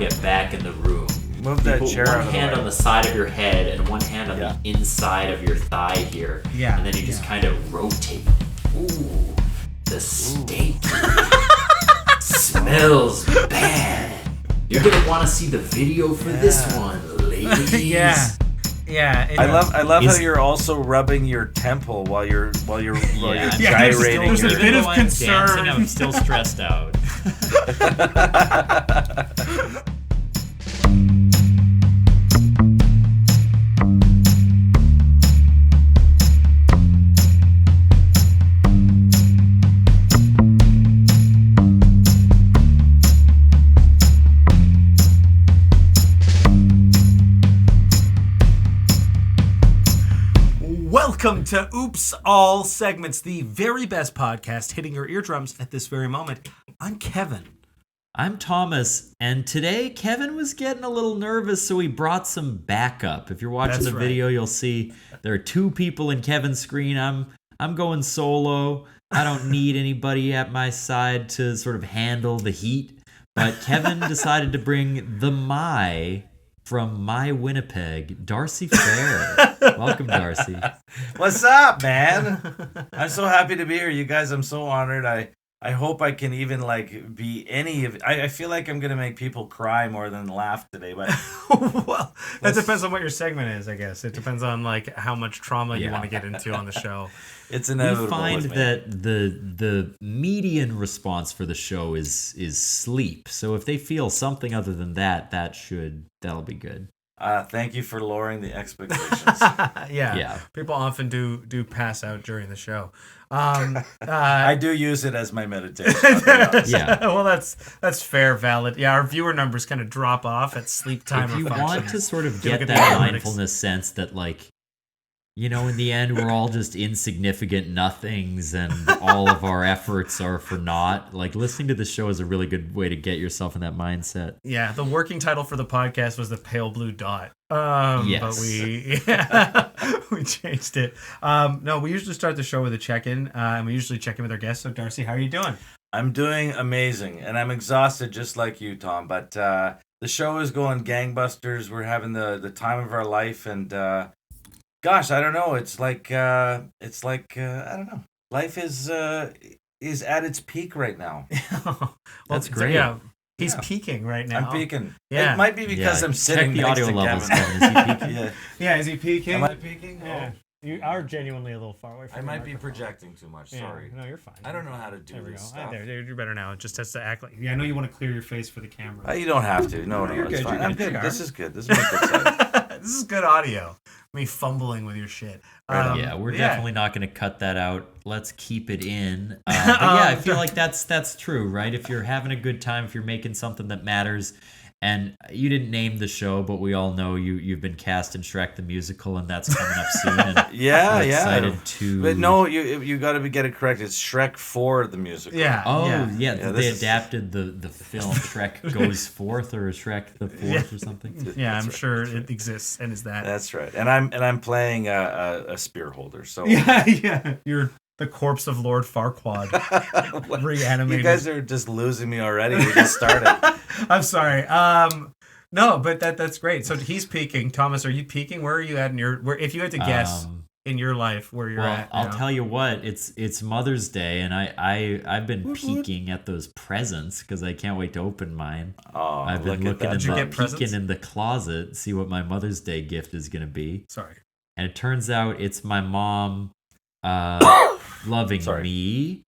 get back in the room. Move that chair out of the way. One hand on the side of your head and one hand on the inside of your thigh here. Yeah. And then you just kind of rotate. Ooh, the steak smells bad. You're gonna want to see the video for this one, ladies. Yeah. I love how you're also rubbing your temple while you're gyrating. There's a bit of concern. Dancing, I'm still stressed out. Welcome to Oops All Segments, the very best podcast hitting your eardrums at this very moment. I'm Kevin. I'm Thomas, and today Kevin was getting a little nervous, so he brought some backup. If you're watching the video, you'll see there are two people in Kevin's screen. I'm going solo. I don't need anybody at my side to sort of handle the heat, but Kevin decided to bring the from my Winnipeg, Darcy Fehr. Welcome, Darcy. What's up, man? I'm so happy to be here, you guys. I'm so honored. I hope I can even be any of. I feel like I'm gonna make people cry more than laugh today, but well, that depends on what your segment is, I guess. It depends on how much trauma you want to get into on the show. It's inevitable. We find that the median response for the show is sleep. So if they feel something other than that'll be good. Thank you for lowering the expectations. Yeah. People often do pass out during the show. I do use it as my meditation. Yeah. Well, that's fair, valid. Yeah, our viewer numbers kind of drop off at sleep time. If you want to sort of get that mindfulness sense that in the end, we're all just insignificant nothings and all of our efforts are for naught. Listening to the show is a really good way to get yourself in that mindset. Yeah, the working title for the podcast was The Pale Blue Dot. Yes. But we changed it. No, we usually start the show with a check-in, and we usually check in with our guests. So, Darcy, how are you doing? I'm doing amazing, and I'm exhausted just like you, Tom. But the show is going gangbusters. We're having the time of our life, and gosh, I don't know. It's like I don't know. Life is at its peak right now. Well, that's great. Yeah, he's peaking right now. I'm peaking. Yeah. It might be because I'm sitting Check the next audio to levels, Kevin. Kevin. Is he peaking? Yeah, is he peaking? Am I peaking? Yeah. You are genuinely a little far away from I the might be microphone. projecting too much. Yeah. Sorry. No, you're fine. I don't know how to do There we this go. stuff. There, you're better now. It just has to act like. Yeah, I know you want to clear your face for the camera. You don't have to. No, You're it's good, fine. you're I'm good. good. This is good. This is my good side. This is good audio. Me fumbling with your shit. Yeah, we're definitely not going to cut that out. Let's keep it in. But yeah, I feel like that's true, right? If you're having a good time, if you're making something that matters, and you didn't name the show, but we all know you've been cast in Shrek the Musical, and that's coming up soon. And we're excited to. But no, you got to get it correct. It's Shrek 4 the musical. Yeah. Oh, yeah. They adapted the film Shrek Goes Forth or Shrek the Fourth or something. Yeah, I'm sure it exists and is that. That's right. And I'm playing a spear holder. So Yeah. You're the corpse of Lord Farquaad reanimated. You guys are just losing me already. We just started. I'm sorry. No, but that's great. So he's peaking. Thomas, are you peaking? Where are you at if you had to guess in your life where you're at? I'll tell you what, it's Mother's Day, and I've been peeking at those presents because I can't wait to open mine. Oh, I've been looking peeking in the closet, see what my Mother's Day gift is going to be. Sorry. And it turns out it's my mom loving me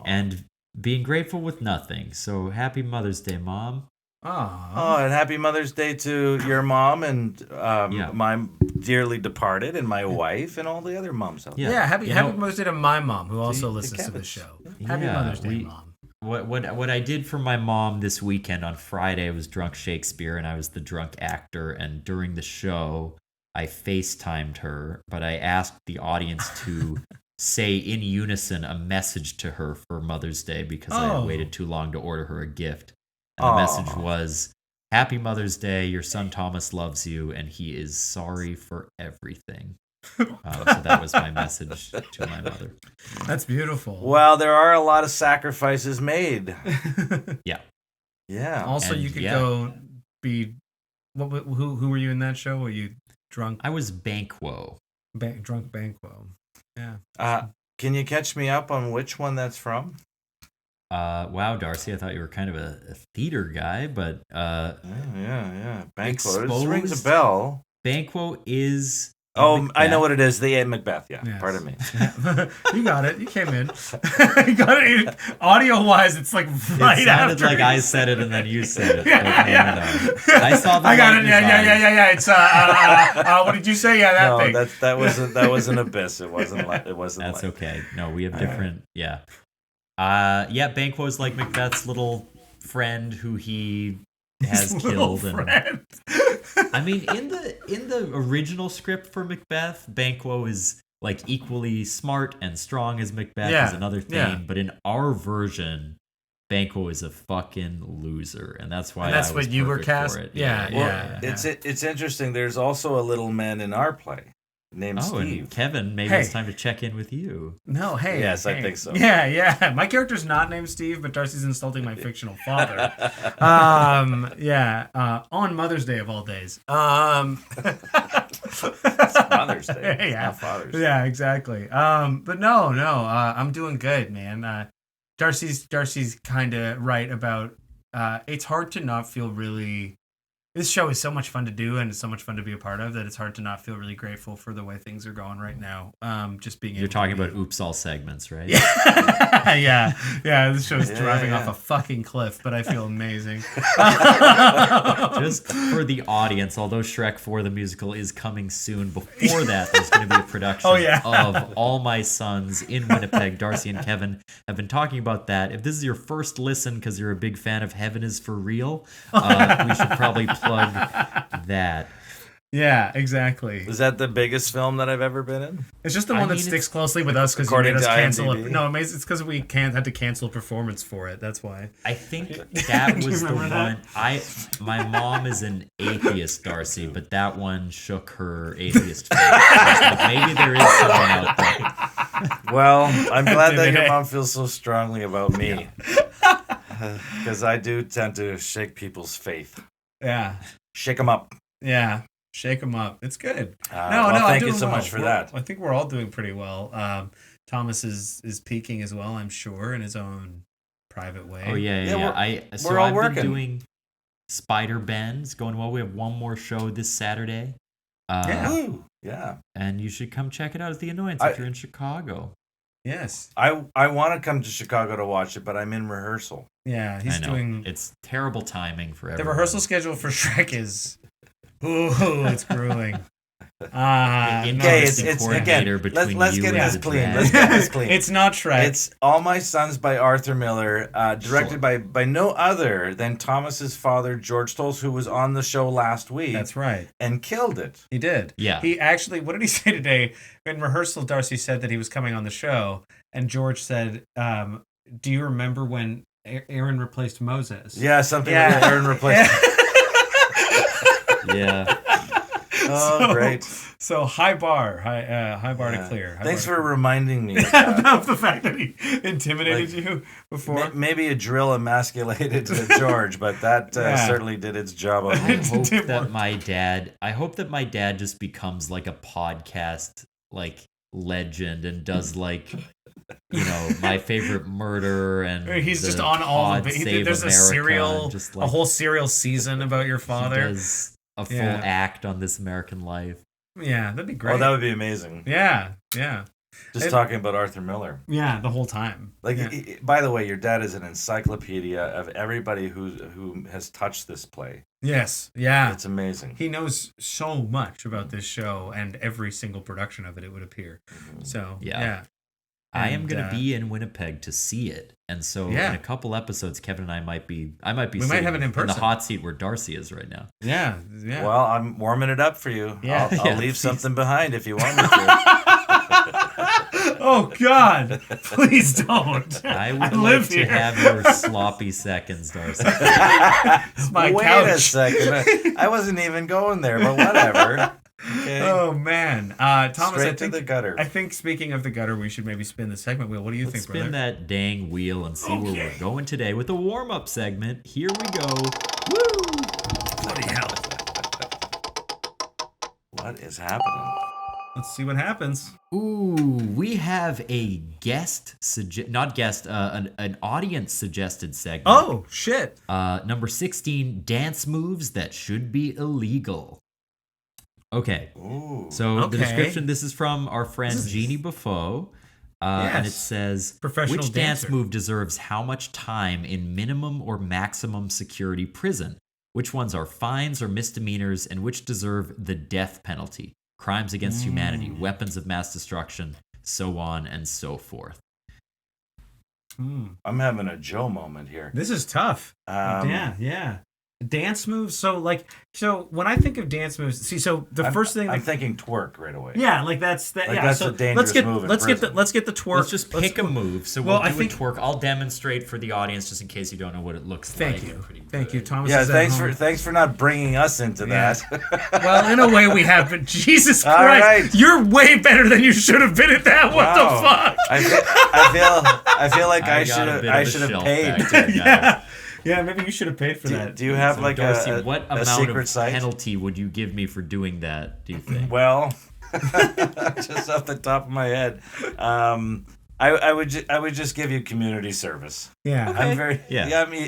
and being grateful with nothing. So happy Mother's Day, Mom. Oh, and happy Mother's Day to your mom and my dearly departed and my wife and all the other moms out there. Yeah, happy Mother's Day to my mom, who also listens to the show. Happy Mother's Day, Mom. What I did for my mom this weekend on Friday was Drunk Shakespeare, and I was the drunk actor. And during the show, I FaceTimed her, but I asked the audience to say in unison a message to her for Mother's Day because I had waited too long to order her a gift. And the message was, Happy Mother's Day, your son Thomas loves you, and he is sorry for everything. So that was my message to my mother. That's beautiful. Well, there are a lot of sacrifices made. Yeah. Yeah. Also, And you could go be. Who were you in that show? Were you drunk? I was Banquo. Drunk Banquo. Yeah. Can you catch me up on which one that's from? Wow, Darcy, I thought you were kind of a theater guy, but yeah. Banquo. This Exposed? rings a bell. Banquo is. I know what it is. The Macbeth. Yeah, Yes. pardon me. You got it. You came in. You got it. Audio wise, it's like right It sounded after. like I said it and then you said it. Yeah. I saw the I got it. light in your eyes. Yeah. It's what did you say? Yeah, that thing. No, that was an abyss. It wasn't. That's okay. No, we have different. Yeah. Banquo is like Macbeth's little friend who he has killed. And I mean, in the original script for Macbeth, Banquo is like equally smart and strong as Macbeth is another thing. Yeah. But in our version, Banquo is a fucking loser, and that's why that's what you were cast. For it. Yeah. It's interesting. There's also a little man in our play named Steve. And Kevin, maybe it's time to check in with you. No, hey. Yes, hey. I think so. Yeah. My character's not named Steve, but Darcy's insulting my fictional father. On Mother's Day of all days. It's Mother's Day. Yeah. Not Father's Day. Yeah, exactly. But no. I'm doing good, man. Darcy's kind of right about. It's hard to not feel really. This show is so much fun to do, and it's so much fun to be a part of that it's hard to not feel really grateful for the way things are going right now. Just being. You're talking about Oops All segments, right? Yeah. This show's driving off a fucking cliff, but I feel amazing. Just for the audience, although Shrek 4 the musical is coming soon, before that there's going to be a production of All My Sons in Winnipeg. Darcy and Kevin have been talking about that. If this is your first listen because you're a big fan of Heaven is for Real, we should probably plug that. Yeah, exactly. Is that the biggest film that I've ever been in? It's just the one that sticks closely with us because you made us cancel it. No, it's because we had to cancel a performance for it. That's why. I think that was the one. My mom is an atheist, Darcy, but that one shook her atheist faith. Like, maybe there is someone out there. Well, I'm glad that your mom feels so strongly about me. Because I do tend to shake people's faith. Yeah. Shake them up. Yeah. Shake them up. It's good. Thank you so much for that. I think we're all doing pretty well. Thomas is peaking as well, I'm sure, in his own private way. Oh yeah. I've been doing Spider Bends going well. We have one more show this Saturday. Yeah. And you should come check it out at The Annoyance if you're in Chicago. Yes. I want to come to Chicago to watch it, but I'm in rehearsal. Yeah, he's doing. It's terrible timing for everyone. The rehearsal schedule for Shrek is. Ooh, it's grueling. Let's get this clean. It's not Shrek. It's All My Sons by Arthur Miller, directed by no other than Thomas's father, George Stoltz, who was on the show last week. That's right. And killed it. He did. Yeah. He actually, what did he say today? In rehearsal, Darcy said that he was coming on the show, and George said, do you remember when Aaron replaced Moses? Yeah, something like Aaron replaced. Yeah. Oh, great. So high bar to clear. Thanks for reminding me of the fact that he intimidated you before. Maybe a drill emasculated George, but that certainly did its job on me. I hope that my dad just becomes like a podcast like legend and does like my favorite murder, and he's just on all of it. There's a whole serial season about your father. He does a full act on This American Life. Yeah, that'd be great. Oh, that would be amazing. Yeah. Just talking about Arthur Miller. Yeah, the whole time. By the way, your dad is an encyclopedia of everybody who has touched this play. Yes, yeah. It's amazing. He knows so much about this show and every single production of it, it would appear. Mm-hmm. So, yeah. I am going to be in Winnipeg to see it. And so in a couple episodes, Kevin and I might be might have it in person. In the hot seat where Darcy is right now. Yeah. Well, I'm warming it up for you. Yeah. I'll leave something behind if you want me to. Oh, God. Please don't. I would live to have your sloppy seconds, Darcy. Wait a second. I wasn't even going there, but whatever. Okay. Oh, man. Thomas, Straight to the gutter. I think, speaking of the gutter, we should maybe spin the segment wheel. What do you think, brother? Spin that dang wheel and see where we're going today with the warm-up segment. Here we go. Woo! What is happening? Let's see what happens. Ooh, we have a an audience suggested segment. Oh, shit. Number 16, dance moves that should be illegal. Okay. Ooh. So the Okay. description, this is from our friend Jeannie Buffo. And it Yes. says, Professional which dancer. dance move deserves how much time in minimum or maximum security prison? Which ones are fines or misdemeanors, and which deserve the death penalty? Crimes against humanity, weapons of mass destruction, so on and so forth. I'm having a Joe moment here. This is tough. Yeah. Dance moves. So when I think of dance moves, first thing I'm thinking twerk right away. Yeah, like that's that. Like Yeah, that's so a dangerous move in let's get the prison. twerk. Let's just pick a move. So we'll do I think a twerk. I'll demonstrate for the audience just in case you don't know what it looks like. Thank you, Thomas. Yeah, is at home. thanks for not bringing us into that. Well, in a way we have, but Jesus All Christ, right. you're way better than you should have been at that. What the Wow. fuck? I feel like I got a bit should of a have shelf paid. back there, guys. Yeah. Yeah, maybe you should have paid for that. Do you have So like Darcy, a what a amount secret of site? penalty would you give me for doing that, do you think? Well, just off the top of my head, I would just give you community service. Yeah.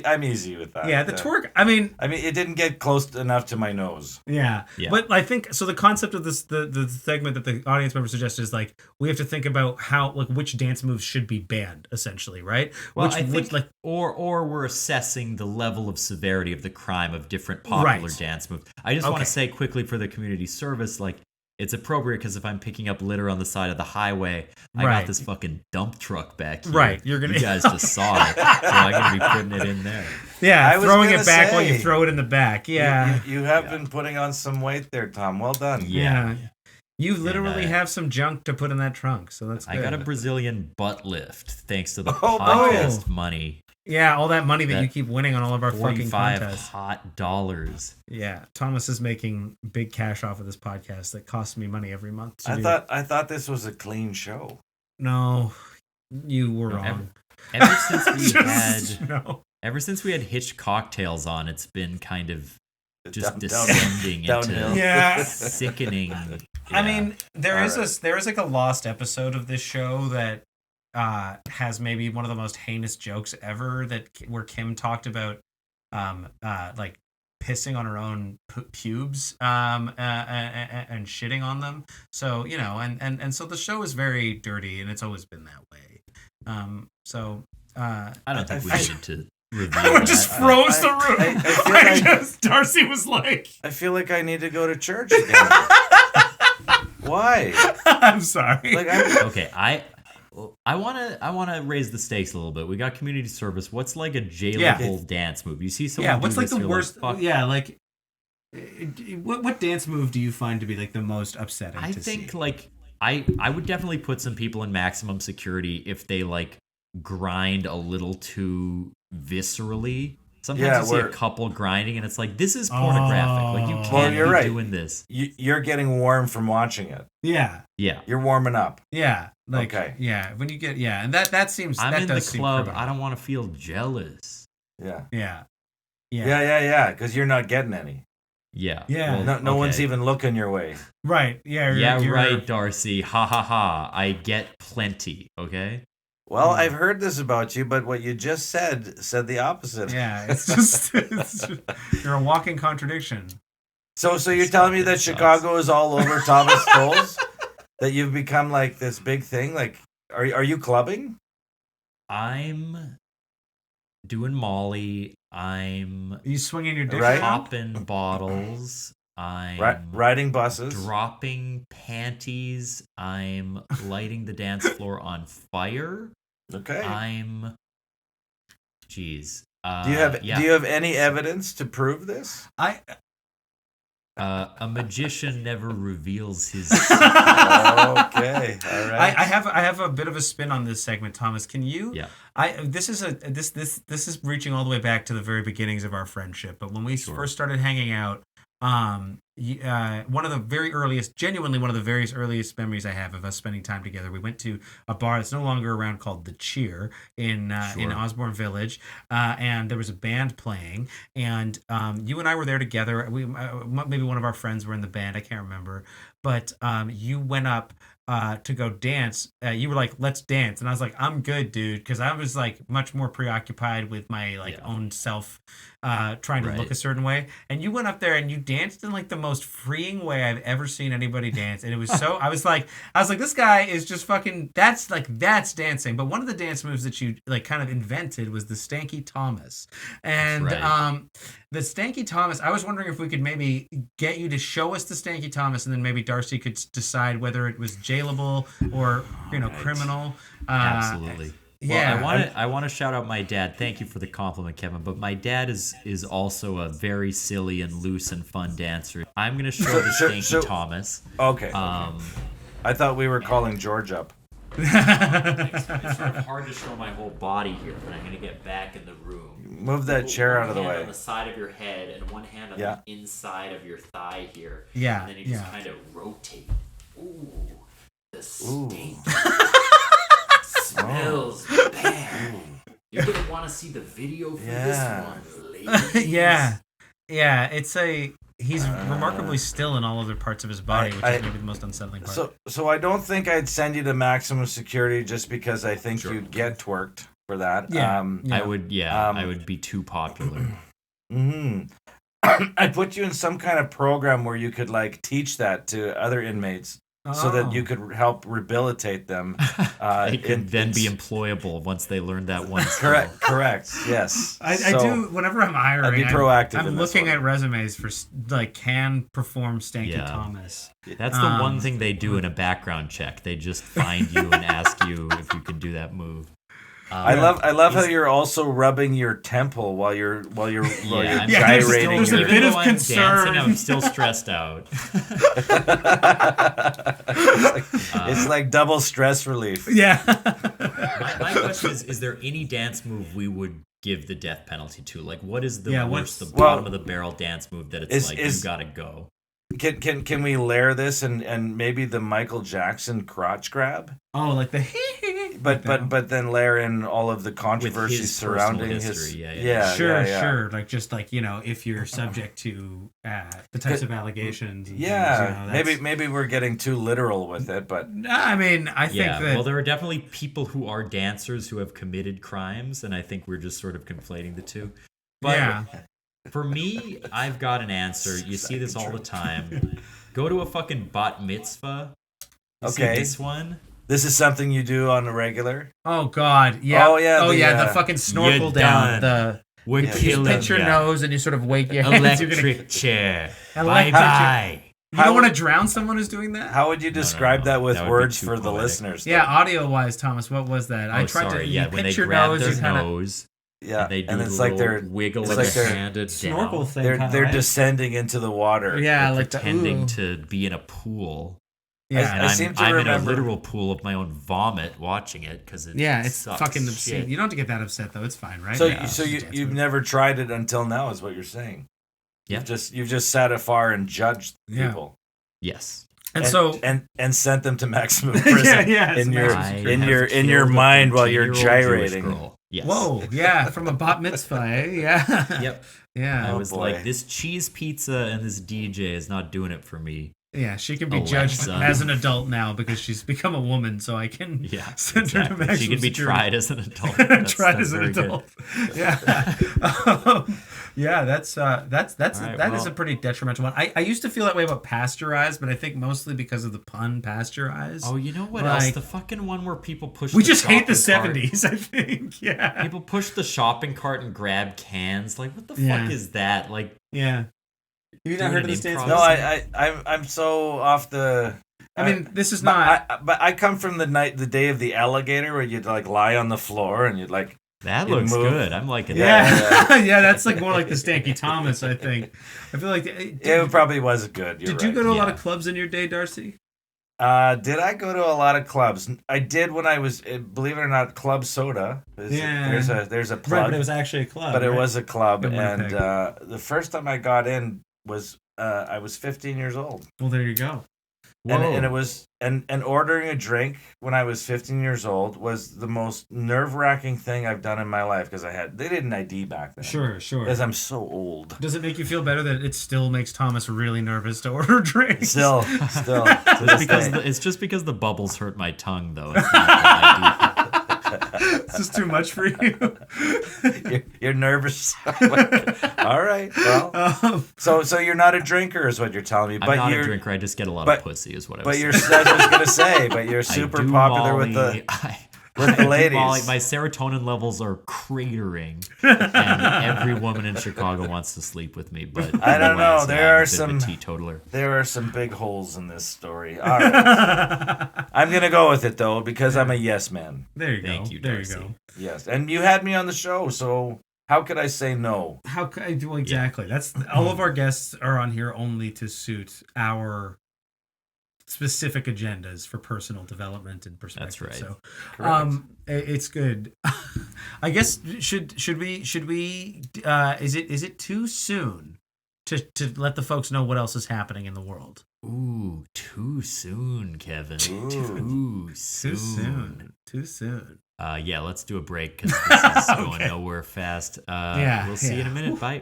I'm easy with that. Yeah, the twerk. I mean, it didn't get close enough to my nose. yeah. Yeah. But I think so. The concept of this, the segment that the audience member suggested is like we have to think about how which dance moves should be banned, essentially, right? Well, I think, or we're assessing the level of severity of the crime of different popular Right. dance moves. I just want Okay. to say quickly for the community service, like, it's appropriate because if I'm picking up litter on the side of the highway, I Right. got this fucking dump truck back here. Right, You guys just saw it, so I'm gonna be putting it in there. Yeah, I was throwing gonna it back while you say, throw it in the back. Yeah. You have been putting on some weight there, Tom. Well done. Yeah. You literally And, have some junk to put in that trunk, so that's good. I got a Brazilian butt lift thanks to the Oh, podcast boy. money. Yeah, all that money that That you keep winning on all of our fucking 45 contests. hot dollars. Yeah, Thomas is making big cash off of this podcast that costs me money every month. To do. I thought this was a clean show. No, you were No, wrong. Ever since we had No. ever since we had Hitch cocktails on, it's been kind of just Down- descending downhill. into Yeah. sickening. I mean, there is Alright. like a lost episode of this show that has maybe one of the most heinous jokes ever where Kim talked about like pissing on her own pubes and shitting on them. So and so the show is very dirty and it's always been that way. I don't think we I- needed to reveal I that. just froze the room. I feel like- Darcy was like, I feel like I need to go to church again. Why? I'm sorry. Like I'm, Okay, I want to raise the stakes a little bit. We got community service. What's like a jailable dance move? You see someone yeah, do what's like this, the you're worst? fuck. Yeah, like what dance move do you find to be like the most upsetting? I to think see? like I would definitely put some people in maximum security if they like grind a little too viscerally. Sometimes Yeah, you see a where- couple grinding and it's like, this is pornographic. Like you Oh. can't Well, you're be right. doing this. you're getting warm from watching it. Yeah, Yeah. You're warming up. yeah, like Okay. yeah. When you get and that seems I'm that in the does seem club. criminal. I don't want to feel jealous. Yeah. Yeah, Yeah. Because you're not getting any. Yeah. Yeah. Well, No one's okay. even looking your way. right. Yeah, Yeah, you're, right, Darcy. Ha ha ha. I get plenty. Okay. Well, I've heard this about you, but what you just said the opposite. Yeah, it's just you're a walking contradiction. So you're telling me that Chicago is all over Thomas Stoles? That you've become like this big thing? Like, are you clubbing? I'm doing Molly. I'm Are you swinging your dick Right. around? popping bottles. I'm Riding buses. dropping panties. I'm lighting the dance floor on fire. Okay. I'm. Jeez. Do you have any evidence to prove this? I A magician never reveals his. Okay. All right. I have a bit of a spin on this segment, Thomas. Can you? Yeah. This is reaching all the way back to the very beginnings of our friendship. But when we first started hanging out, one of the very earliest, genuinely one of the very earliest memories I have of us spending time together. We went to a bar that's no longer around called The Cheer in Osborne Village, and there was a band playing, and you and I were there together. We maybe one of our friends were in the band. I can't remember, but you went up to go dance. You were like, "Let's dance," and I was like, "I'm good, dude," because I was like much more preoccupied with my own self, trying to look a certain way. And you went up there and you danced in like the most freeing way I've ever seen anybody dance, and it was so. I was like, this guy is just fucking. That's dancing. But one of the dance moves that you like kind of invented was the Stanky Thomas, and the Stanky Thomas. I was wondering if we could maybe get you to show us the Stanky Thomas, and then maybe Darcy could decide whether it was jailable or criminal. Absolutely. Yeah, well, I want to shout out my dad. Thank you for the compliment, Kevin. But my dad is also a very silly and loose and fun dancer. I'm gonna show the Stanky Thomas. Okay. I thought we were calling George up. It's sort of hard to show my whole body here, but I'm gonna get back in the room. Move that chair out of the way. One hand on the side of your head and one hand on the inside of your thigh here. Yeah. And then you just kind of rotate. Ooh, the steak smells bad. You're gonna want to see the video for this one, ladies. Yeah. He's remarkably still in all other parts of his body, which is maybe the most unsettling part. So I don't think I'd send you to maximum security just because I think you'd get twerked for that. Yeah. I would. I would be too popular. I'd put you in some kind of program where you could like teach that to other inmates. So that you could help rehabilitate them. They could then be employable once they learn that one skill. Correct. Yes. I do. Whenever I'm hiring, I'd be proactive. I'm looking at resumes for like can perform Stanky Thomas. That's the one thing they do in a background check. They just find you and ask you if you can do that move. I love how you're also rubbing your temple while you're gyrating. There's a bit of concern. I'm still stressed out. It's like double stress relief. Yeah. My question is there any dance move we would give the death penalty to? Like, what is the worst, the bottom of the barrel dance move that it's you gotta go? Can we layer this and maybe the Michael Jackson crotch grab? Oh, like the but then layer in all of the controversies surrounding his Sure. Like just like if you're subject to the types of allegations. And maybe we're getting too literal with it, but I mean I think that well there are definitely people who are dancers who have committed crimes, and I think we're just sort of conflating the two. But for me, I've got an answer. You see this all the time. Go to a fucking bat mitzvah. See this one? This is something you do on a regular? Oh, God. Yeah. Oh, yeah. The fucking snorkel down. We're killing you. Pinch your nose and you sort of wake your hands. Electric chair. Bye-bye. You don't want to drown someone who's doing that? How would you describe that with words for the listeners? Yeah, audio-wise, Thomas, what was that? I tried to. Yeah, when they grab their nose. Yeah, and they do it's like they're wiggle of their hand snorkel thing. They're descending into the water. Yeah, like pretending to be in a pool. Yeah, and I'm in a literal pool of my own vomit watching it because it's fucking obscene. You don't have to get that upset though. It's fine, right? So you've never tried it until now, is what you're saying? Yeah. You've just sat afar and judged people. Yes. And sent them to maximum prison in your mind while you're gyrating. Yes. Whoa, yeah, from a bat mitzvah, eh? Yeah. Yep. Yeah. I was like, this cheese pizza and this DJ is not doing it for me. Yeah, she can be judged as an adult now because she's become a woman, so I can send her to maximum She can be security. Tried as an adult. Tried as an adult. Yeah. Yeah, that is a pretty detrimental one. I used to feel that way about pasteurized, but I think mostly because of the pun pasteurized. Oh, you know what else? The fucking one where people push we just hate the 70s, I think. Yeah. People push the shopping cart and grab cans. Like, what the fuck is that? Like, yeah. You've not heard of this dance? No, I'm so off the. I mean, this is not. But I come from the day of the alligator where you'd like lie on the floor and you'd like. That looks good. I'm liking that. Yeah, that's like more like the Stanky Thomas, I think. I feel like it probably was good. Did you go to a lot of clubs in your day, Darcy? Did I go to a lot of clubs? I did when I was, believe it or not, Club Soda. There's a plug. Right, but it was actually a club. But it was a club, and the first time I got in was I was 15 years old. Well, there you go. And it was and ordering a drink when I was 15 years old was the most nerve-wracking thing I've done in my life because they didn't ID back then. Sure. Because I'm so old. Does it make you feel better that it still makes Thomas really nervous to order drinks? Still. It's just because the bubbles hurt my tongue, though. It's not It's just too much for you. You're nervous. All right. Well, so you're not a drinker, is what you're telling me. I'm not a drinker. I just get a lot of pussy, is what I was saying. I was gonna say, but you're super popular with the ladies. My serotonin levels are cratering, and every woman in Chicago wants to sleep with me. But I don't know. There are some big holes in this story. All right. I'm gonna go with it though because I'm a yes man. There you go. Thank you, Darcy. There you go. Yes, and you had me on the show, so how could I say no? How could I do exactly? That's all of our guests are on here only to suit our specific agendas for personal development and perspective. That's right. So, it's good. I guess should we is it too soon to let the folks know what else is happening in the world? Ooh, too soon, Kevin. Too soon. Yeah, let's do a break because this is going nowhere fast. We'll see you in a minute. Bye.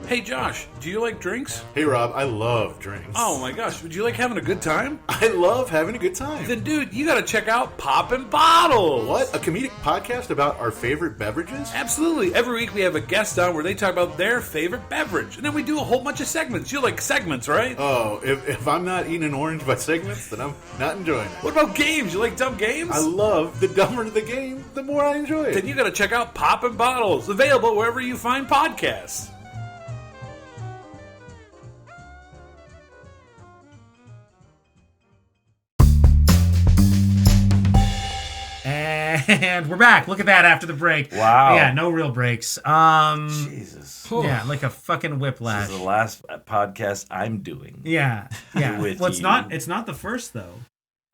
Hey Josh, do you like drinks? Hey Rob, I love drinks. Oh my gosh, would you like having a good time? I love having a good time. Then dude, you gotta check out Poppin' Bottles! What? A comedic podcast about our favorite beverages? Absolutely. Every week we have a guest on where they talk about their favorite beverage. And then we do a whole bunch of segments. You like segments, right? Oh, if I'm not eating an orange by segments, then I'm not enjoying it. What about games? You like dumb games? I love the dumber the game, the more I enjoy it. Then you gotta check out Poppin' Bottles, available wherever you find podcasts. And we're back. Look at that after the break. Wow. Yeah, no real breaks. Jesus. Yeah, like a fucking whiplash. This is the last podcast I'm doing. Yeah. With Well, it's you. not the first though.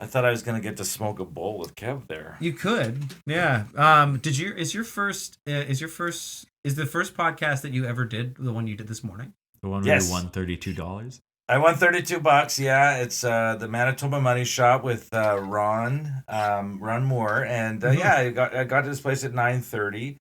I thought I was gonna get to smoke a bowl with Kev there. You could. Yeah. Is the first podcast that you ever did the one you did this morning? The one where you won $32? I won $32. Yeah, it's the Manitoba Money Shot with Ron Moore, and I got to this place at 9:30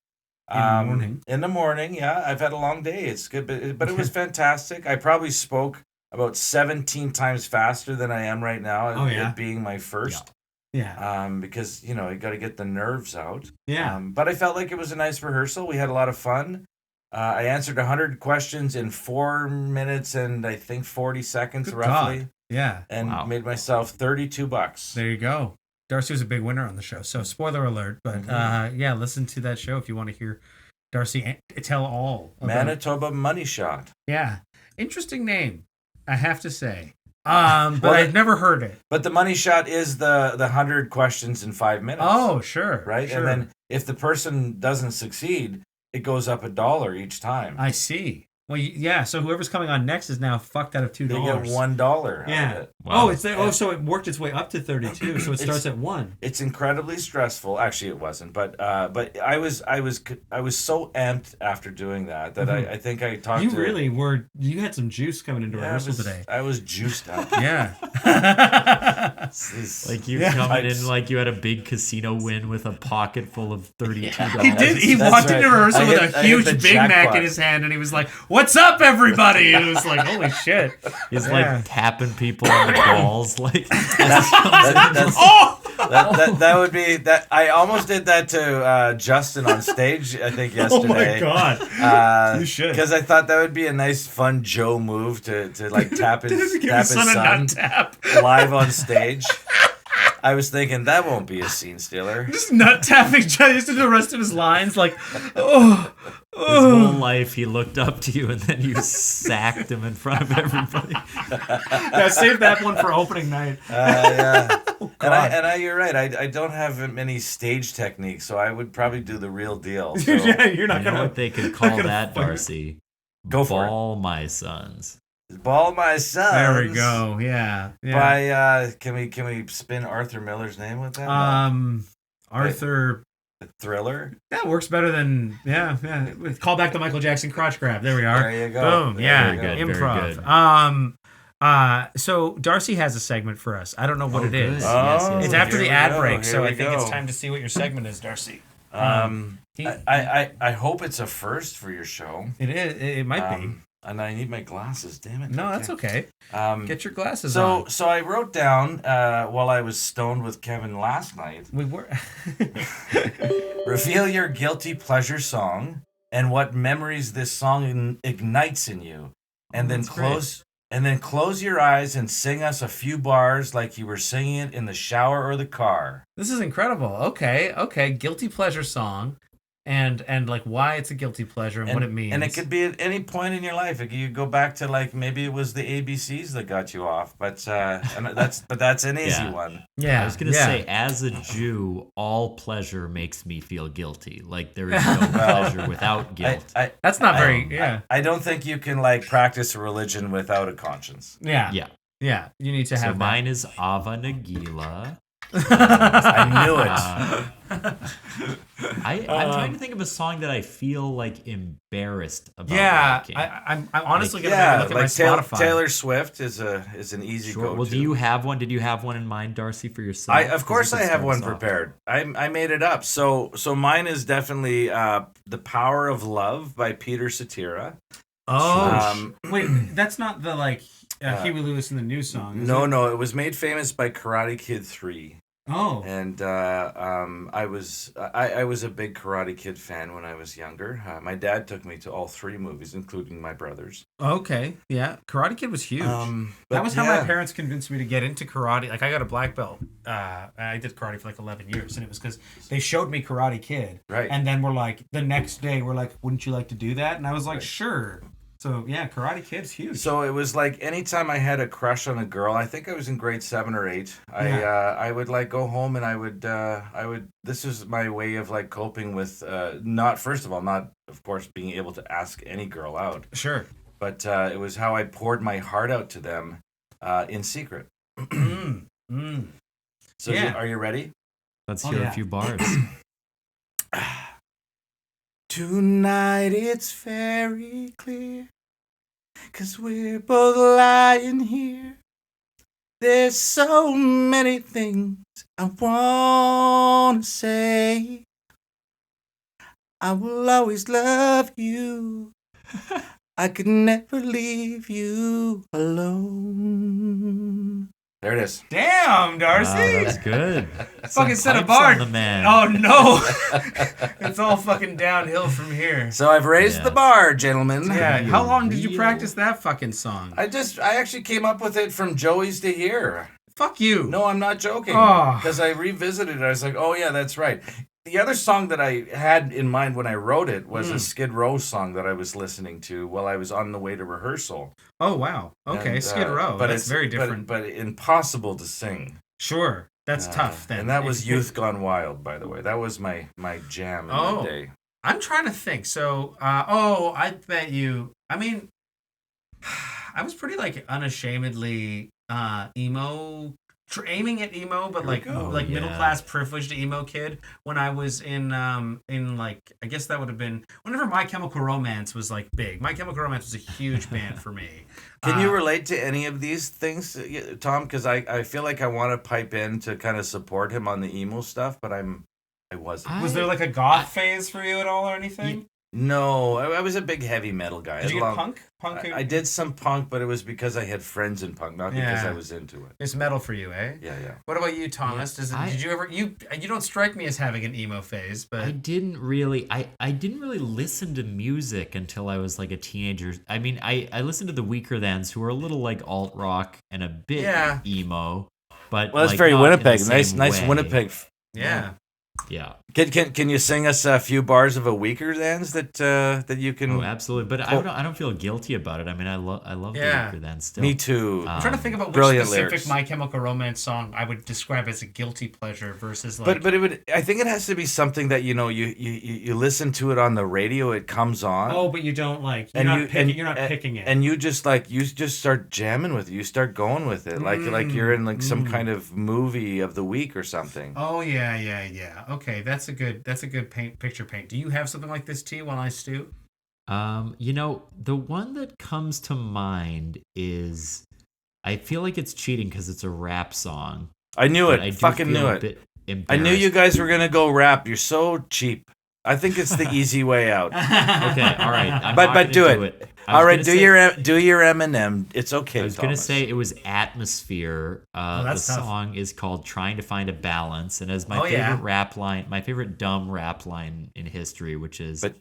in the morning. Yeah, I've had a long day. It's good, but it was fantastic. I probably spoke about 17 times faster than I am right now. It being my first. Yeah. Because you got to get the nerves out. Yeah. But I felt like it was a nice rehearsal. We had a lot of fun. I answered 100 questions in 4 minutes and I think 40 seconds roughly. God. Yeah. And made myself $32. There you go. Darcy was a big winner on the show. So spoiler alert, but listen to that show if you want to hear Darcy tell all about Manitoba Money Shot. Yeah. Interesting name, I have to say. But I've never heard it. But the Money Shot is the 100 questions in 5 minutes. Oh, sure. Right? Sure. And then if the person doesn't succeed, it goes up $1 each time. I see. Well, yeah. So whoever's coming on next is now fucked out of $2. They get $1. Yeah. Out of it. Wow. So it worked its way up to 32. So it starts at 1. It's incredibly stressful. Actually, it wasn't. But I was so amped after doing that I think I talked. You really were. You had some juice coming into rehearsal today. I was juiced up. Yeah. Like you coming in like you had a big casino win with a pocket full of $32. He did. He walked into rehearsal with a huge Big Mac in his hand, and he was like, "What's up, everybody?" And it was like, "Holy shit!" He's like tapping people on the balls, like. That would be that. I almost did that to Justin on stage. I think yesterday. Oh my god! You should, because I thought that would be a nice, fun Joe move to like tap his son live on stage. I was thinking that won't be a scene stealer. Just nut tapping just to the rest of his lines, like, His whole life, he looked up to you, and then you sacked him in front of everybody. Yeah, save that one for opening night. Yeah. And you're right. I don't have many stage techniques, so I would probably do the real deal. So. Yeah, you're not you gonna. Know what they could call that, Darcy? Go for it. Ball my sons. Ball my sons. There we go. Yeah. By can we spin Arthur Miller's name with that? Arthur Thriller. That works better than Call back the Michael Jackson crotch grab. There we are. There you go. Boom. Yeah. Very good, Improv. very good. So Darcy has a segment for us. I don't know what it is. Good. Yes, yes. It's after the ad break, Here so we I think go. it's time to see what your segment is, Darcy. I hope it's a first for your show. It is. It might be. And I need my glasses. Damn it. No, that's okay. Get your glasses So on. so I wrote down while I was stoned with Kevin last night. We were. Reveal your guilty pleasure song and what memories this song ignites in you, and then close your eyes and sing us a few bars like you were singing it in the shower or the car. This is incredible. Okay. Guilty pleasure song, and like why it's a guilty pleasure and what it means. And it could be at any point in your life. You go back to like maybe it was the ABCs that got you off, but that's an easy one. Yeah. I was gonna say, as a Jew, all pleasure makes me feel guilty. Like there is no pleasure without guilt. That's not very. I don't think you can like practice a religion without a conscience. Yeah. Yeah. You need to have. So mine is Ava Nagila. I knew it. I'm trying to think of a song that I feel like embarrassed about. liking. I'm honestly gonna look at my Spotify. Taylor Swift is an easy go-to. Well, do you have one? Did you have one in mind, Darcy, for yourself? Of course I have one prepared. I made it up. So mine is definitely "The Power of Love" by Peter Cetera. Oh, wait, that's not the Huey Lewis in the News song. No, it was made famous by Karate Kid 3. Oh, and I was a big Karate Kid fan when I was younger. My dad took me to all 3 movies, including my brothers. Okay, yeah, Karate Kid was huge. That was how my parents convinced me to get into karate. Like I got a black belt. I did karate for like 11 years, and it was because they showed me Karate Kid. Right. And then the next day we're like, wouldn't you like to do that? And I was like, sure. So yeah, Karate Kid's huge. So it was like anytime I had a crush on a girl, I think I was in grade 7 or 8. I would like go home and I would. This was my way of like coping with not of course being able to ask any girl out. Sure. But it was how I poured my heart out to them in secret. So are you ready? Let's hear a few bars. Tonight it's very clear, 'cause we're both lying here. There's so many things I wanna say. I will always love you. I could never leave you alone. There it is. Damn, Darcy. Wow, that's good. Fucking set a Pipes bar. on the man. Oh no. It's all fucking downhill from here. So I've raised the bar, gentlemen. Yeah. How long did you practice that fucking song? I actually came up with it from Joey's to here. Fuck you. No, I'm not joking. Oh. Because I revisited it. I was like, oh yeah, that's right. The other song that I had in mind when I wrote it was a Skid Row song that I was listening to while I was on the way to rehearsal. Oh wow. Okay, and, Skid Row. But it's very different. But impossible to sing. Sure. That's tough then. And that was Youth Gone Wild, by the way. That was my jam in the day. I'm trying to think. So I bet you, I mean, I was pretty like unashamedly emo, aiming at emo, but middle class privileged emo kid when I was in like, I guess that would have been whenever My Chemical Romance was like big. My Chemical Romance was a huge band for me. Can you relate to any of these things, Tom? Because I feel like I want to pipe in to kind of support him on the emo stuff, but I wasn't. Was there like a goth phase for you at all or anything? No, I was a big heavy metal guy. Did you get punk? I did some punk, but it was because I had friends in punk, not because I was into it. It's metal for you, eh? Yeah. What about you, Thomas? Did you ever you don't strike me as having an emo phase, but I didn't really listen to music until I was like a teenager. I mean, I listened to the Weaker Thans, who were a little like alt rock and a bit emo, but that's like, very not Winnipeg. in the same Nice way. Winnipeg. Yeah. Yeah. Can you sing us a few bars of a Weaker Thans that you can? Oh, absolutely. But I don't feel guilty about it. I mean, I love the Weaker Thans still. Me too. I'm trying to think about which specific lyrics. My Chemical Romance song I would describe as a guilty pleasure versus like. But it would. I think it has to be something that you listen to it on the radio. It comes on. Oh, but you don't like. You're not picking it. And you just start jamming with it. You start going with it like you're in like some kind of movie of the week or something. Oh yeah. Okay, that's a good picture paint. Do you have something like this too while I stew? The one that comes to mind is, I feel like it's cheating because it's a rap song. I knew but it. I do Fucking feel knew a it. bit I knew you embarrassed. guys were gonna go rap. You're so cheap. I think it's the easy way out. Okay, all right. I'm But not gonna do it. I was All right, gonna do say- your Eminem. It's okay. I was going to Thomas. say it was Atmosphere. The that's tough. song is called Trying to Find a Balance, and as my Oh, favorite yeah. rap line, my favorite dumb rap line in history, which is, But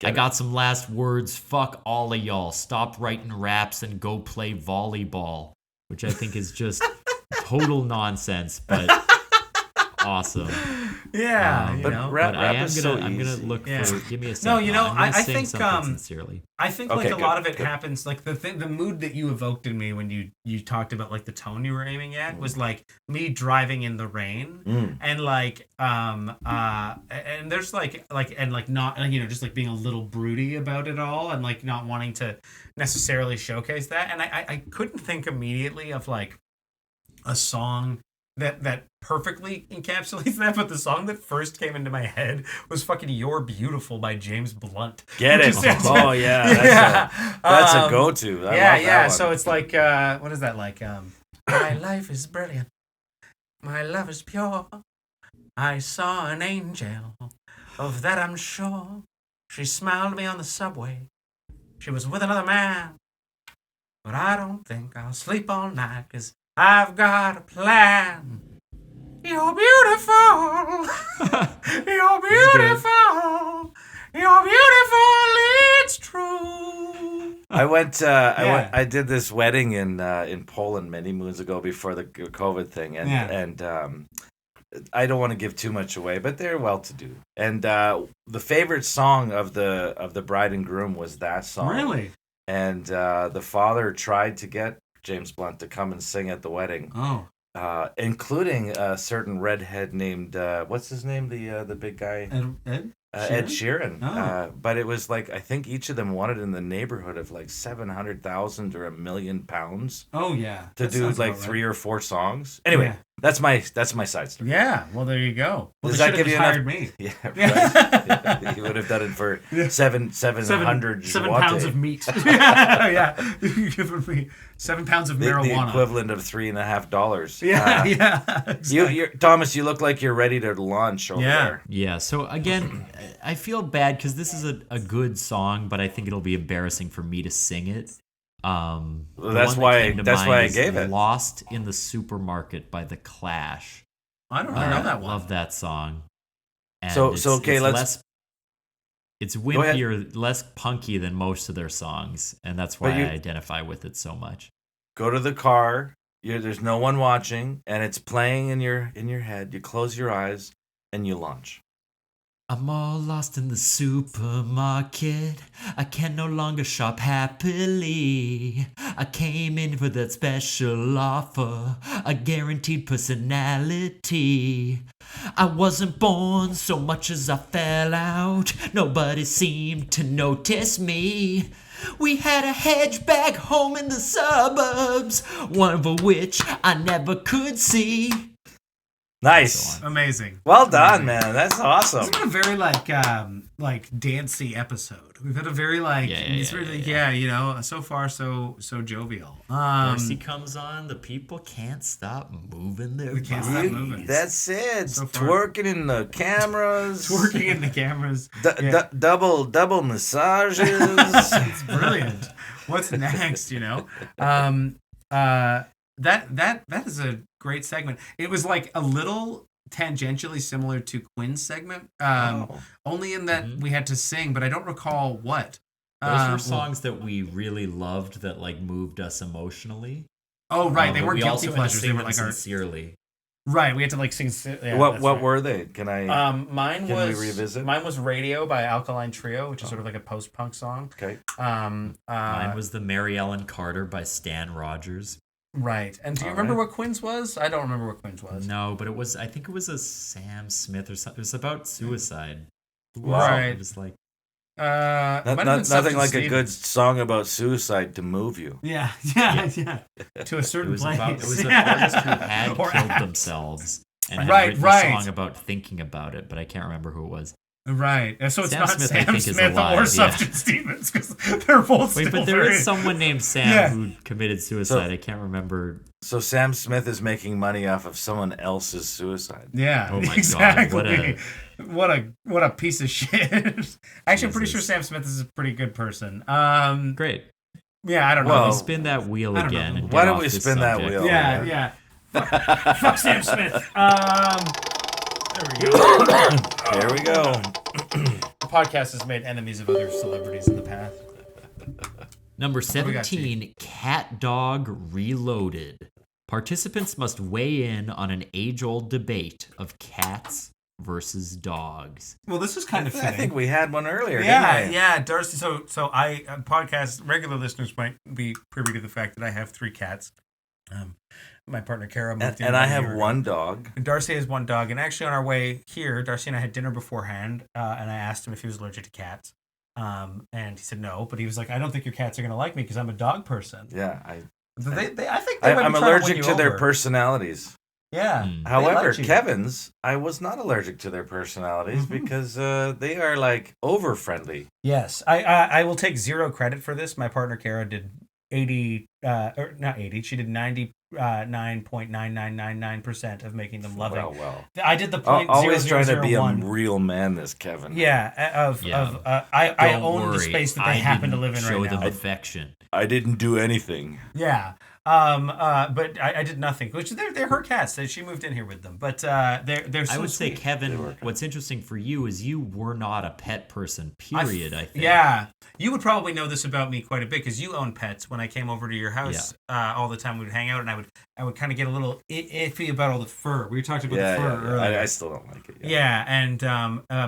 I got some last words, fuck all of y'all. Stop writing raps and go play volleyball, which I think is just total nonsense, but awesome. Yeah, but know. I am is gonna so I'm gonna easy. look Yeah. for. Give me a No, second. you know, I'm gonna I sing think, something sincerely. I think Okay, like a good, lot of it good. happens like the mood that you evoked in me when you talked about like the tone you were aiming at was like me driving in the rain and like and there's like and like not just like being a little broody about it all and like not wanting to necessarily showcase that, and I couldn't think immediately of like a song that perfectly encapsulates that, but the song that first came into my head was fucking "You're Beautiful" by James Blunt. Get which it? is- Oh yeah, that's a go-to. I love that one. So it's like, what is that like? My life is brilliant. My love is pure. I saw an angel. Of that I'm sure. She smiled at me on the subway. She was with another man. But I don't think I'll sleep all night, 'cause I've got a plan. You're beautiful. You're beautiful. You're beautiful. It's true. I did this wedding in Poland many moons ago before the COVID thing, and I don't want to give too much away, but they're well-to-do. And the favorite song of the bride and groom was that song. Really? And the father tried to get James Blunt to come and sing at the wedding, including a certain redhead named what's his name, the big guy. Ed Sheeran. Oh. But it was like, I think each of them wanted in the neighborhood of like 700,000 or £1 million Oh yeah. to That do sounds like about right. 3 or 4 songs. Anyway, Yeah. that's my side story. Yeah. Well, there you go. Well, Does they that should have give you just enough- hired me. Yeah, right. He would have done it for 700 7 Guate. pounds of meat. Yeah. You've given me 7 pounds of the marijuana. equivalent of $3.50. Yeah. Yeah. Exactly. You're Thomas, you look like you're ready to launch over there. Yeah, so again, I feel bad because this is a good song, but I think it'll be embarrassing for me to sing it. The that's one that why- came to that's mind why I is gave it. Lost in the Supermarket by The Clash. I don't know that one. Love that song. And So it's okay, it's ahead. wimpier, less punky than most of their songs, and that's why But you- I identify with it so much. Go to the car. There's no one watching, and it's playing in your head. You close your eyes and you launch. I'm all lost in the supermarket. I can no longer shop happily. I came in for that special offer, a guaranteed personality. I wasn't born so much as I fell out. Nobody seemed to notice me. We had a hedge back home in the suburbs, one of which I never could see. Nice. Amazing. Well done, man. That's awesome. It's been a very like dancey episode. We've had a very so far so jovial. Darcy comes on, the people can't stop moving their We can't stop bodies. moving. That's it. So far. Twerking in the cameras. Twerking in the cameras. Double massages. It's brilliant. What's next? That is a great segment. It was like a little tangentially similar to Quinn's segment, only in that we had to sing, but I don't recall what. Those were songs that we really loved that like moved us emotionally. Oh right, they but weren't we guilty also had to pleasures. They sing were them like our sincerely. right. We had to like sing. Yeah, what that's what right. were they? Can I? Mine Can was we revisit? Mine was "Radio" by Alkaline Trio, which is sort of like a post-punk song. Okay. Mine was the Mary Ellen Carter by Stan Rogers. Right. And do you remember what Quinn's was? I don't remember what Quinn's was. No, but I think it was a Sam Smith or something. It was about suicide. Right. It was like, Might have been Nothing Substance like a good Stevens. song about suicide to move you. Yeah. To a it certain was place. about, it was an artist who had Or killed act. themselves. and had Right, written right. a song about thinking about it, but I can't remember who it was. Right. And so it's Sam not Smith, I Sam think, is Smith alive, or yeah. Substance Stevens because they're both Wait, still but there very... is someone named Sam Yeah. who committed suicide. I can't remember. So Sam Smith is making money off of someone else's suicide. Yeah, Oh my God, exactly. What a piece of shit. Actually, I'm pretty sure Jesus. Sam Smith is a pretty good person. Great. Yeah, I don't know. Well, Let me spin that wheel I don't again. know. And Why get don't off we this spin that subject. wheel? Yeah. Fuck Sam Smith. There we go. There we go. The podcast has made enemies of other celebrities in the past. Number we got, 17, Cat Dog Reloaded. Participants must weigh in on an age-old debate of cats versus dogs. Well, this is kind of I fitting. think we had one earlier. Yeah, didn't we? yeah, Darcy. So podcast regular listeners might be privy to the fact that I have 3 cats. My partner Kara moved in, And I about a have year ago. one dog. And Darcy has one dog. And actually, on our way here, Darcy and I had dinner beforehand, and I asked him if he was allergic to cats. And he said no, but he was like, "I don't think your cats are gonna like me because I'm a dog person." Yeah, I think they might I'm be trying to win allergic you to their over. personalities. Yeah. Hmm. They However, like you. Kevin's, I was not allergic to their personalities Mhm. because they are like over friendly. Yes, I will take 0 credit for this. My partner Kara did 80, or not 80. She did 99.9999% of making them loving. Well. I did the point Always trying to be a 0.0001. real man, this Kevin. Yeah, I Don't own the worry, space that I they happen to didn't live in show right them now. affection. I didn't do anything. Yeah. But I did nothing. Which they're her cats. She moved in here with them. But they're so I would say, sweet. Kevin, what's interesting for you is you were not a pet person, period, I think. Yeah. You would probably know this about me quite a bit because you own pets. When I came over to your house all the time, we would hang out, and I would kind of get a little iffy about all the fur. We talked about the fur earlier. I still don't like it. Yeah, and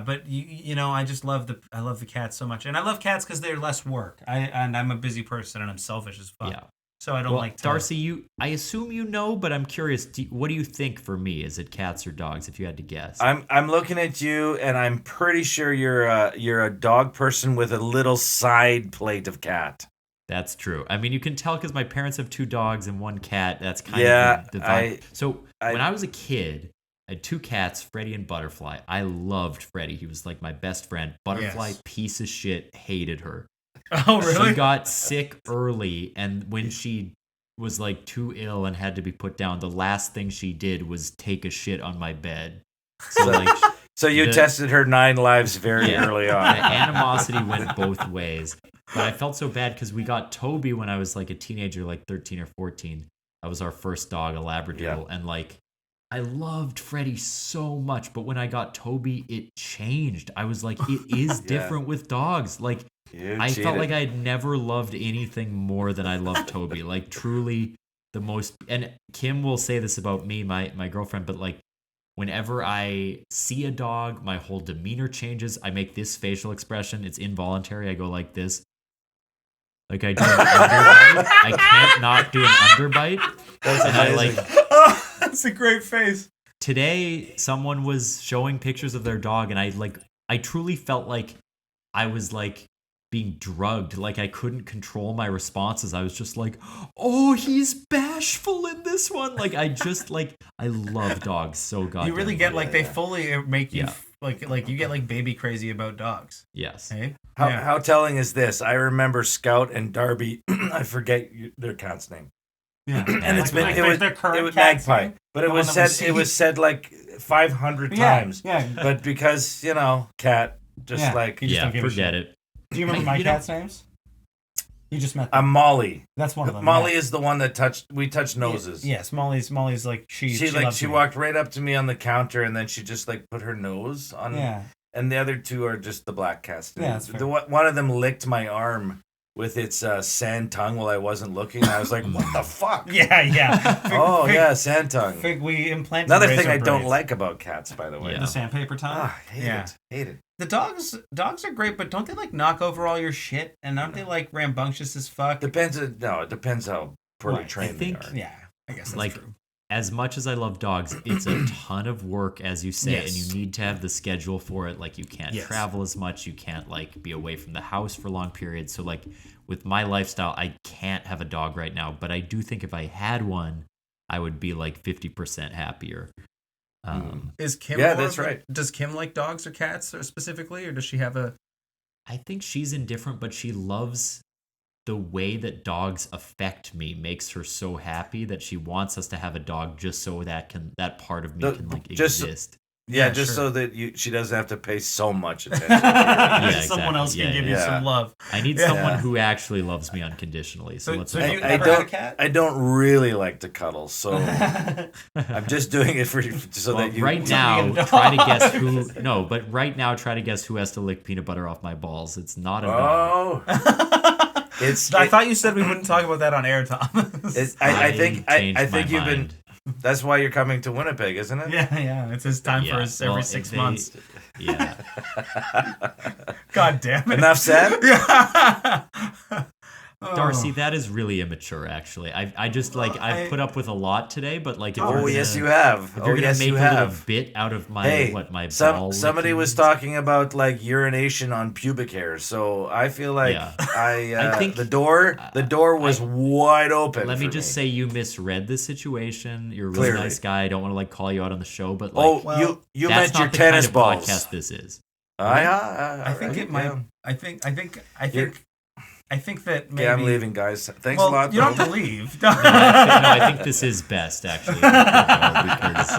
but you know, I just love the cats so much, and I love cats because they're less work. I'm a busy person, and I'm selfish as fuck. Yeah. So I don't like to... Darcy, I assume you know, but I'm curious. What do you think for me? Is it cats or dogs? If you had to guess, I'm looking at you, and I'm pretty sure you're a dog person with a little side plate of cat. That's true. I mean, you can tell because my parents have 2 dogs and 1 cat. That's kind of the vibe. When I was a kid, I had 2 cats, Freddie and Butterfly. I loved Freddie. He was like my best friend. Butterfly, piece of shit, hated her. Oh, really? She got sick early, and when she was like too ill and had to be put down, the last thing she did was take a shit on my bed. So like, So you tested her 9 lives very early the on. animosity went both ways. But I felt so bad because we got Toby when I was like a teenager, like 13 or 14. That was our first dog, a Labradoodle, and like I loved Freddie so much, but when I got Toby, it changed. I was like, it is different with dogs. Like, I felt like I had never loved anything more than I loved Toby. Like, truly the most... And Kim will say this about me, my girlfriend, but like, whenever I see a dog, my whole demeanor changes. I make this facial expression. It's involuntary. I go like this. Like, I do an underbite. I can't not do an underbite. That's amazing. Oh, that's a great face. Today, someone was showing pictures of their dog, and I truly felt like I was like being drugged. Like I couldn't control my responses. I was just like, "Oh, he's bashful in this one." Like I love dogs so goddamn. You really get much. like they fully make you like you get like baby crazy about dogs. Yes. Hey? How telling is this? I remember Scout and Darby. I forget their cat's name. Yeah. And it's been Like it was their current it was cat's Magpie, name? but it The was one that said was it was said like 500 times. Yeah. But because cat, just Yeah. like You just Yeah, don't give a forget shit. it. Do you remember my You know- cat's names? You just met them. Molly. That's one of them. Molly yeah. is the one that we touched noses. Yes, Molly's like she loves she me. walked right up to me on the counter and then she just like put her nose on. Yeah. And the other 2 are just the black cats. Yeah, that's fair. One of them licked my arm with its sand tongue while I wasn't looking. I was like, what the fuck? Yeah. Sand tongue. Fig, we implanted Another thing razor I don't braids. like about cats, by the way. Yeah. The sandpaper tongue. Hate it. The dogs are great, but don't they like knock over all your shit? And aren't they like rambunctious as fuck? It depends how poorly Right. trained I think- they are. Yeah, I guess that's Like, true. as much as I love dogs, it's a ton of work, as you say, Yes. and you need to have the schedule for it. Like, you can't Yes. travel as much, you can't like be away from the house for long periods. So like with my lifestyle, I can't have a dog right now, but I do think if I had one, I would be like 50% happier. Is Kim? Yeah, more that's of a- right. Does Kim like dogs or cats or specifically, or does she have a? I think she's indifferent, but she loves the way that dogs affect me. Makes her so happy that she wants us to have a dog just so that part of me can like just- exist. Yeah, Sure. so that she doesn't have to pay so much attention. Yeah, Someone else can exactly. give you Yeah. some love. I need Yeah. someone who actually loves me unconditionally. So let's. so you I ever had a don't. cat? I don't really like to cuddle, so I'm just doing it so Well, that you. right Something in now, a try to dog. guess who. No, but right now, try to guess who has to lick peanut butter off my balls. It's not a dog. Oh, I thought you said we wouldn't talk about that on air, Thomas. I think changed my you've been. mind. That's why you're coming to Winnipeg, isn't it? yeah. It's his time for Yeah, us every well, 6 they- months. Yeah. God damn it. Enough said. Yeah. Darcy, that is really immature. Actually, I just like I've put up with a lot today, but like if Oh you're yes, gonna- you have. If Oh you're gonna yes, make you a little have. bit out of my Hey, my somebody ball was lickings- talking about like urination on pubic hair, so I feel like Yeah. I think- the door was wide open. Let me for just say you misread the situation. You're a really Clearly. nice guy. I don't want to like call you out on the show, but like Oh, Well, you that's meant your not the tennis kind of balls. podcast this is. I think it might. Yeah. I think that maybe. Okay, I'm leaving, guys. Thanks Well, a lot. you don't though. have to leave. No, I think this is best actually. Because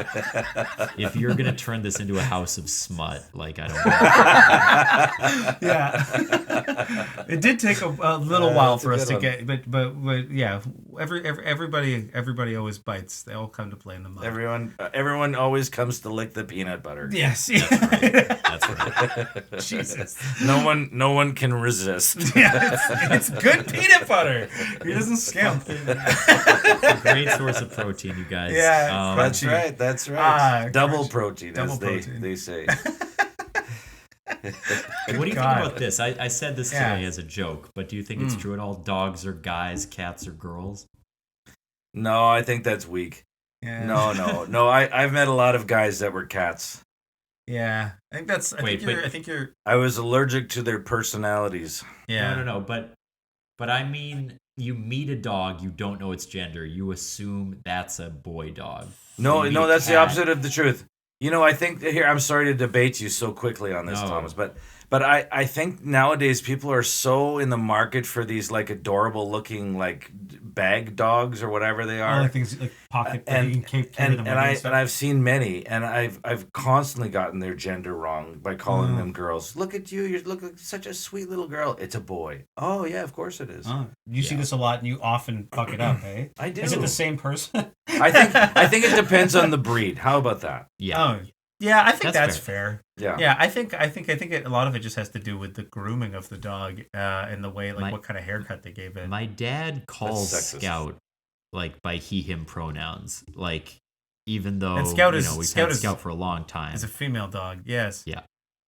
if you're gonna turn this into a house of smut, like I don't. Yeah. It did take a little while that's a for us good to one. get, but yeah, everybody always bites. They all come to play in the mud. Everyone always comes to lick the peanut butter. Yes. That's right. Jesus. No one can resist. Yeah, it's good peanut butter. He doesn't skimp. It's a great source of protein, you guys. Yeah, That's Crunchy. right. That's right. Double crunchy. protein, Double as protein. they say. What do you think God. about this? I said this Yeah. today as a joke, but do you think it's true at all? Dogs are guys, cats are girls? No, I think that's weak. Yeah. No. I've met a lot of guys that were cats. Yeah. I think that's. I think you're. I was allergic to their personalities. Yeah. No, but I mean, you meet a dog, you don't know its gender, you assume that's a boy dog. No, You meet a that's the cat. opposite of the truth. I think here. I'm sorry to debate you so quickly on this, No. Thomas, but I think nowadays people are so in the market for these like adorable looking like bag dogs or whatever they are. things like pocket and I've seen many, and I've constantly gotten their gender wrong by calling them girls. Look at you! You look like such a sweet little girl. It's a boy. Oh yeah, of course it is. You see this a lot, and you often fuck it up, eh? I do. Is it the same person? I think it depends on the breed. How about that? Yeah. Oh, yeah. I think That's that's fair. Yeah. Yeah, I think a lot of it just has to do with the grooming of the dog, and the way My- what kind of haircut they gave it. My dad calls sexist. Scout like by he him pronouns. Like even though And Scout is- we've Scout had is- Scout for a long time. It's a female dog. Yes. Yeah.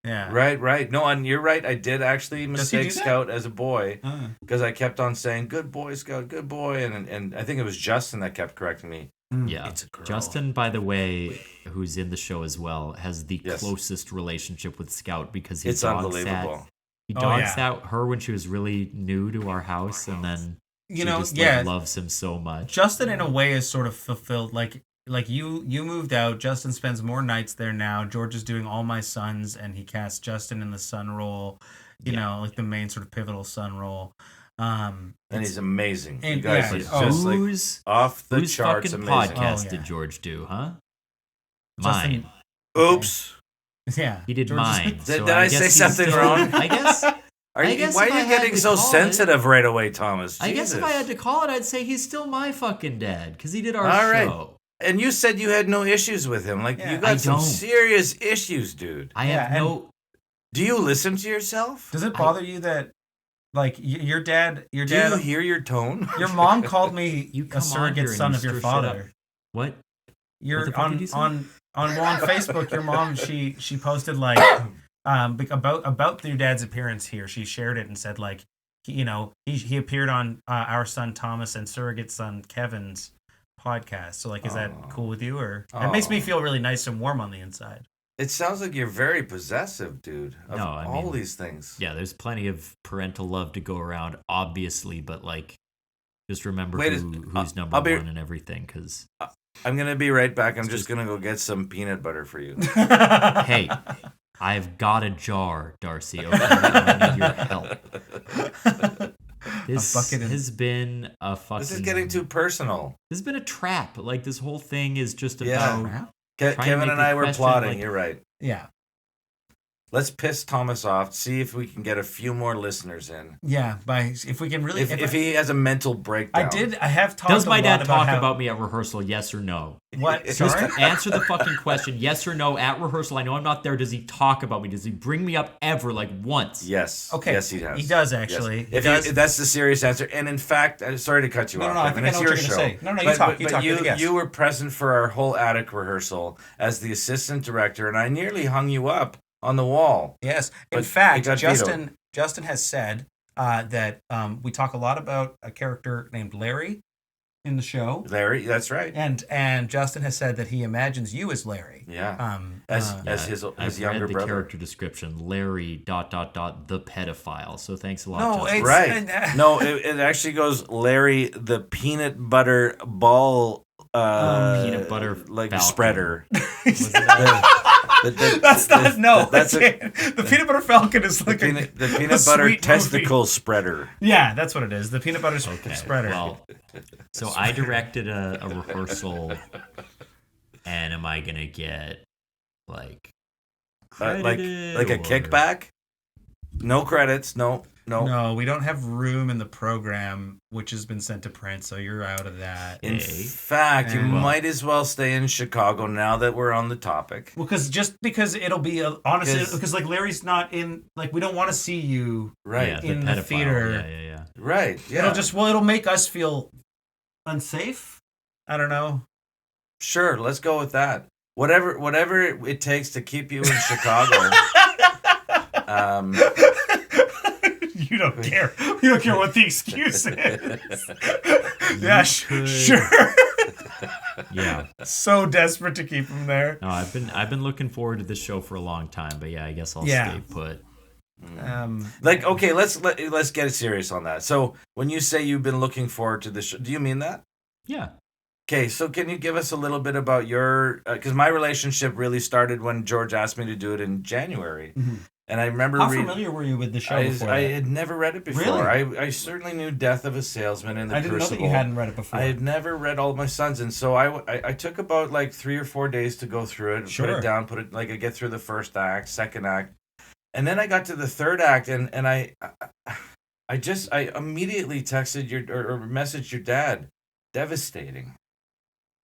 Yeah. Right. No, and you're right. I did actually Does he do mistake that? Scout as a boy Uh, because I kept on saying "Good boy, Scout, good boy," and I think it was Justin that kept correcting me. Yeah. It's a girl. Justin, by the way, who's in the show as well, has the Yes. closest relationship with Scout because he It's dog unbelievable. sat. He Oh, dog yeah. sat her when she was really new to our house, and then she just loves him so much. Justin in a way is sort of fulfilled. Like you moved out. Justin spends more nights there now. George is doing All My Sons, and he casts Justin in the son role. You know, like the main sort of pivotal son role. And he's amazing. and- You guys yeah, is oh. just like Whose off the whose charts fucking amazing. podcast Oh, yeah. did George do, huh? Justin- Mine. Oops. Yeah, He did George is- mine. Did- so did I guess say he's something still- wrong? I guess. Why guess are if I you had getting to so call it- sensitive right away, Thomas? I guess if I Jesus. had to call it, I'd say he's still my fucking dad because he did our All right. show. And you said you had no issues with him. Like Yeah. you I got some don't. serious issues, dude. I Yeah, have no. Do you listen to yourself? Does it bother you that, like, your dad, Do you hear your tone? your mom called me You a come on surrogate here and son you of your stir shit up. father? What? You're What the fuck on did you say? on Facebook. Your mom, she posted like about your dad's appearance here. She shared it and said like, he appeared on our son Thomas and surrogate son Kevin's podcast. So like, is that cool with you? Or it makes me feel really nice and warm on the inside. It sounds like you're very possessive, dude. Of No, I all mean- these things. Yeah, there's plenty of parental love to go around, obviously, but like, just remember Wait, who's number I'll be- one and everything, because I'm gonna be right back. I'm just gonna go get some peanut butter for you. Hey, I've got a jar, Darcy. Okay, I need your help. This has been a fucking... This is getting too personal. This has been a trap. Like, this whole thing is just Yeah. about... Kevin and I were plotting. You're right. Yeah. Let's piss Thomas off. See if we can get a few more listeners in. Yeah, if we can really... If he has a mental breakdown. I have talked Does my dad talk how... about me at rehearsal, yes or no? What? Just Sorry? answer the fucking question, yes or no, at rehearsal. I know I'm not there. Does he talk about me? Does he bring me up ever, like once? Yes. Okay. Yes, he does. He does, actually. Yes. If that's the serious answer. And in fact, sorry to cut you off. No, I think I know what you're going to say. No, you talk. You were present for our whole attic rehearsal as the assistant director, and I nearly hung you up on the wall. Yes. But in fact, it got Justin has said that we talk a lot about a character named Larry in the show. Larry, that's right. And Justin has said that he imagines you as Larry. Yeah. As his I've younger read the brother. character description, Larry ... the pedophile. So thanks a lot. No, Justin. it's Right. No, it actually goes Larry the peanut butter ball peanut butter like falcon. spreader. That's not That's the peanut butter falcon is like the peanut butter testicle spreader. Yeah, that's what it is. The peanut butter spreader. Well, so I directed a rehearsal, and am I gonna get like credited like a kickback? No credits. No. No, we don't have room in the program, which has been sent to print, so you're out of that. In fact, you might as well stay in Chicago now that we're on the topic. Well, because it'll be honestly because like Larry's not in, like we don't want to see you in the theater. Yeah. Right. Yeah. It'll make us feel unsafe. I don't know. Sure, let's go with that. Whatever it takes to keep you in Chicago. You don't care. You don't care what the excuse is. Yeah, sure. Yeah. So desperate to keep him there. No, I've been looking forward to this show for a long time, but yeah, I guess I'll stay put. Okay, let's get it serious on that. So when you say you've been looking forward to this show, do you mean that? Yeah. Okay, so can you give us a little bit about your... Because my relationship really started when George asked me to do it in January. Mm-hmm. And I remember... How familiar were you with the show before I that? had never read it before. Really? I certainly knew Death of a Salesman and The Crucible. I didn't know that you hadn't read it before. I had never read All My Sons, and so I took about like 3 or 4 days to go through it, put it down, I get through the first act, second act, and then I got to the third act, and I immediately texted or messaged your dad, devastating.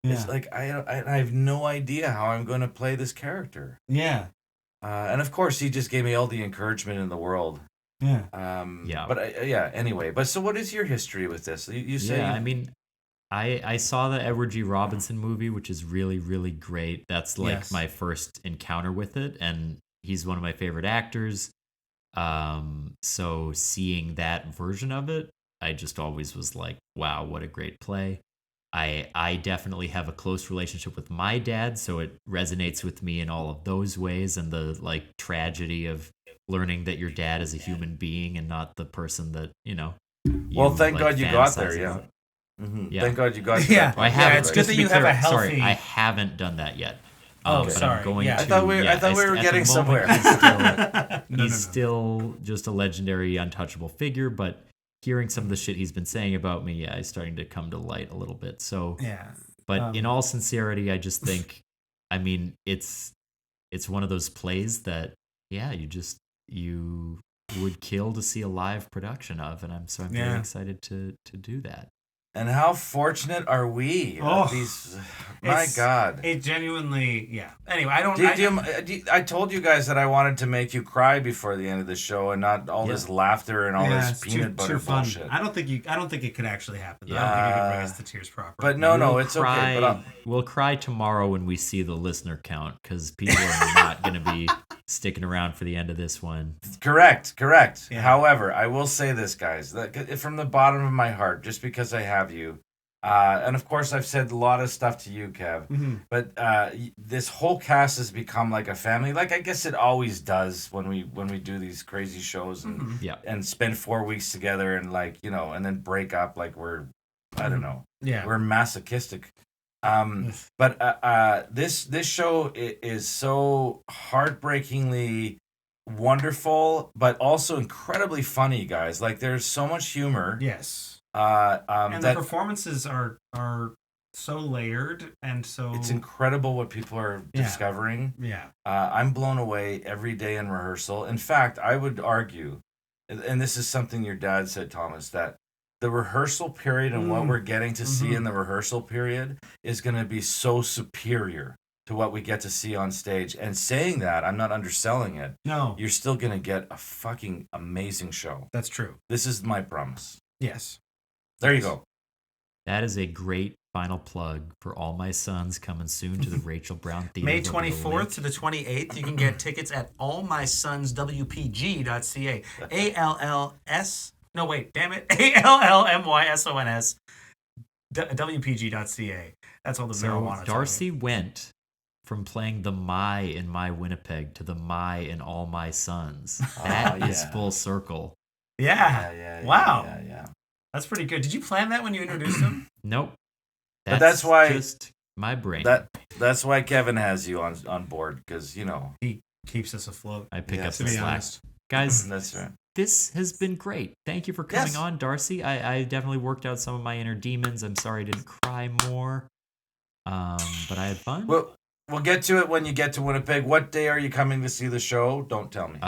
Yeah. It's like I have no idea how I'm going to play this character. Yeah. And of course, he just gave me all the encouragement in the world. Yeah. But anyway. But so what is your history with this? You say... Yeah, I mean, I saw the Edward G. Robinson movie, which is really, really great. That's like my first encounter with it. And he's one of my favorite actors. So seeing that version of it, I just always was like, wow, what a great play. I definitely have a close relationship with my dad, so it resonates with me in all of those ways, and the like tragedy of learning that your dad is a human being and not the person that Well, thank God you got there. Yeah. Mm-hmm. Yeah. Thank God you got there. Yeah. I haven't. It's good that you have a healthy. Sorry, I haven't done that yet. But sorry. I'm going to, I thought we were getting somewhere. He's still just a legendary, untouchable figure, but hearing some of the shit he's been saying about me, is starting to come to light a little bit. So, but in all sincerity, I just think, I mean, it's one of those plays that, you would kill to see a live production of, and I'm very excited to do that. And how fortunate are we? My God. It genuinely, Anyway, I told you guys that I wanted to make you cry before the end of the show, and not all this laughter and all this peanut butter bullshit. I don't think it could actually happen. I don't think you can bring us to tears properly. But it's okay. But we'll cry tomorrow when we see the listener count, because people are not going to be sticking around for the end of this one. Correct. Yeah. However, I will say this, guys, that from the bottom of my heart, just because I have you, and of course I've said a lot of stuff to you, Kev, but this whole cast has become like a family, like I guess it always does when we do these crazy shows and spend 4 weeks together and and then break up like we're, I don't know, we're masochistic. But this show is so heartbreakingly wonderful, but also incredibly funny, guys. Like, there's so much humor. Yes. And the performances are so layered and so. It's incredible what people are discovering. Yeah. I'm blown away every day in rehearsal. In fact, I would argue, and this is something your dad said, Thomas, that the rehearsal period and what we're getting to see in the rehearsal period is going to be so superior to what we get to see on stage. And saying that, I'm not underselling it. No. You're still going to get a fucking amazing show. That's true. This is my promise. Yes. There you go. That is a great final plug for All My Sons, coming soon to the Rachel Brown Theater. May 24th to the 28th. You can get tickets at allmysonswpg.ca. ALLS. No, wait, damn it. ALLMYSONS. WPG.ca. That's all the marijuana. Darcy went from playing the My in My Winnipeg to the My in All My Sons. That is full circle. Yeah. Wow. Yeah. That's pretty good. Did you plan that when you introduced him? Nope. But that's why just my brain. That's why Kevin has you on board, because he keeps us afloat. I pick up to the be slack. honest. Guys, that's right. This has been great. Thank you for coming on, Darcy. I definitely worked out some of my inner demons. I'm sorry I didn't cry more. But I had fun. Well, we'll get to it when you get to Winnipeg. What day are you coming to see the show? Don't tell me.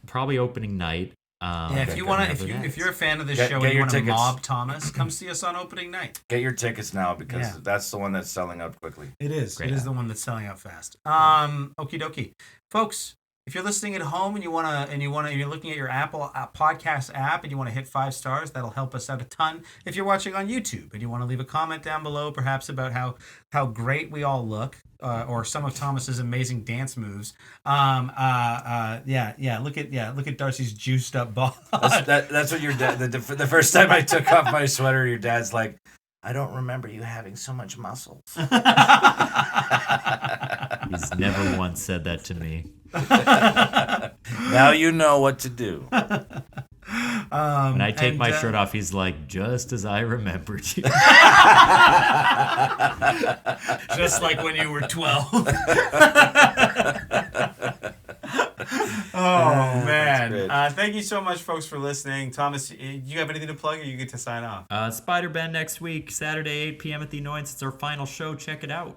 Probably opening night. If you're a fan of this show and you want to mob Thomas, come see us on opening night. Get your tickets now, because that's the one that's selling out quickly. It is. Great. It is the one that's selling out fast. Okie dokie, folks. If you're listening at home and you're looking at your Apple podcast app and you want to hit 5 stars, that'll help us out a ton. If you're watching on YouTube and you want to leave a comment down below, perhaps about how great we all look, or some of Thomas's amazing dance moves. Look at Darcy's juiced up body. That's what your dad. The first time I took off my sweater, your dad's like, I don't remember you having so much muscles. He's never once said that to me. Now you know what to do. When I take my shirt off, he's like, just as I remembered you. Just like when you were 12. Oh, man. Thank you so much, folks, for listening. Thomas, you have anything to plug, or you get to sign off? Spider Ben next week, Saturday, 8 p.m. at the Annoyance. It's our final show. Check it out.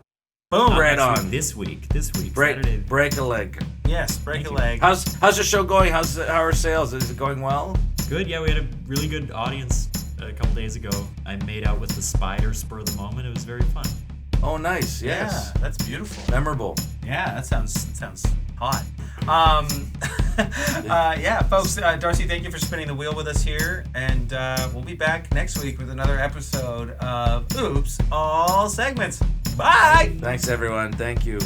Boom. Right on. This week. Break a leg. Yes, break a leg. How's the show going? How are sales? Is it going well? Good. Yeah, we had a really good audience a couple days ago. I made out with the spider spur of the moment. It was very fun. Oh, nice. Yes. Yeah, that's beautiful. Memorable. Yeah, that sounds hot. Folks, Darcy, thank you for spinning the wheel with us here, and we'll be back next week with another episode of Oops, All Segments. Bye! Thanks, everyone. Thank you.